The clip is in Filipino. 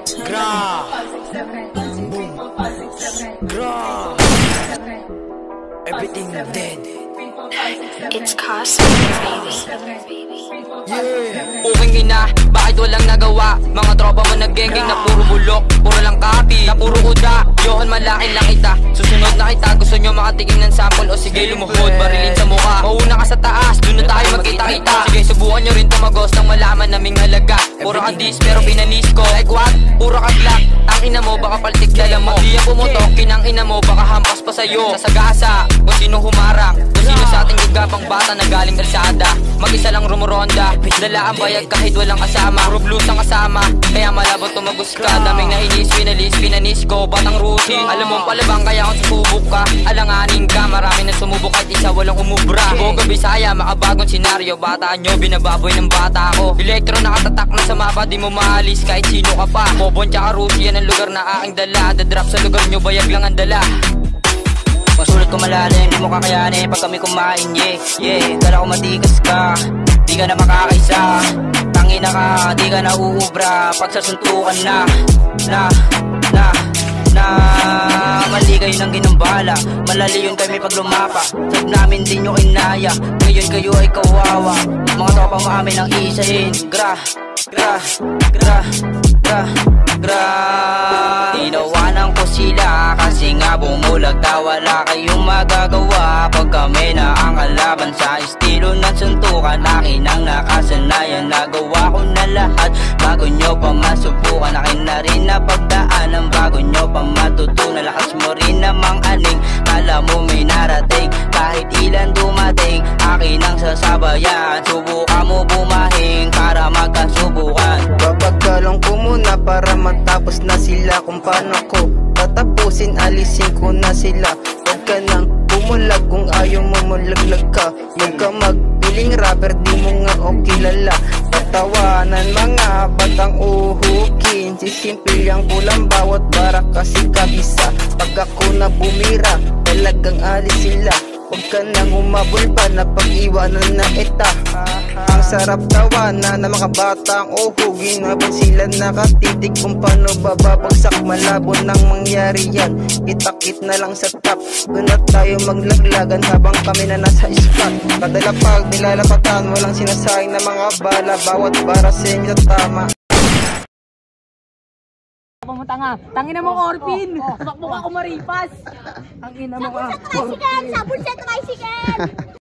Gra. Gra. Everything dead. It's Cosmic, baby. Yeah. Puking ina, bakit walang nagawa? Mga tropa mo naggengeng na puro bulok, puro lang copy, na puro uda. Yohan malaking lang kita, susunod na kita. Gusto nyo makatikim ng sample o sige lumuhod, barilin sa mukha. Mauna ka sa taas, dun na tayo magkita-kita. Sige subukan nyo rin tumagos nang malaman naming halaga. Puro ka dis pero pinanis ko, like what? Puro ka black, ang ina mo baka paltik dala mo. Di yan pumutok, kinang ina mo baka hampas pa sa'yo. Sasagasa, kung sino humarang, kung sino sa ating gagapang bata na galing kalsada. Mag-isa lang rumuronda, dala ang bayag kahit walang kasama. Puro blues ang kasama, kaya malabot tumagos ka. Daming nainis, pinanis ko, batang rusi. Alam mo palabang kaya kung susubok ka, alanganin ka. Marami na sumubok kahit isa walang umubra. Boga Bisaya, makabagong senaryo. Bataan nyo, binababoy ng bata ko. Elektro nakatatak na sa mapa, di mo maalis kahit sino ka pa. Bobon tsaka rusi, yan ang lugar na aking dala. Dadrop sa lugar nyo, bayag lang ang dala. Masulit ko malalim, di mo kakayanin pag kami kumain, yeah. Kala ko matigas ka, di ka na makakaisa. Tangina ka, di ka na uubra. Pag sasuntukan na mali kayo nang ginambala. Malali yun kami pag lumapa. Sab namin din nyo inaya, ngayon kayo ay kawawa. Mga tropa mo amin ang isahin. Gra. Tinawanan ko sila kasi nga bumulag na wala kayong magagawa. Pag kami na ang kalaban sa estilo ng suntukan, akin ang nakasanayan. Nagawa ko na lahat bago nyo pa masubukan. Akin na rin na pagdaanan bago nyo pa matutunan. Lakas mo rin namang aning, kala mo may narating. Kahit ilan dumating, akin ang sasabayan. Subukan mo bumahing para magkasubukan. Babagalang ko muna para matapos na sila. Kung paano ko tatapusin, alisin ko na sila. Huwag ka nang bumulag kung ayaw mo mulaglag ka. Huwag ka magpiling rapper, di mo nga o kilala. Tatawanan mga batang uhukin, sisimple lang kulang bawat barak kasi kabisa. Pag ako na bumira, talagang alis sila. Huwag ka nang umabulba na pag-iwanan na ita. Ang sarap tawanan na mga batang uhugin, habang sila nakatitig kung paano bababagsak. Malabo nang mangyari yan, itakit na lang sa top. Doon na tayo maglaglagan habang kami na nasa spot. Kadalapag nilalapatan, walang sinasayang na mga bala. Bawat bara sa inyo tama. Pumunta nga. Tangina mo, Orpin. Tumakbo ka kumaripas. Ang ina mo ka. Sabon sa tricycle!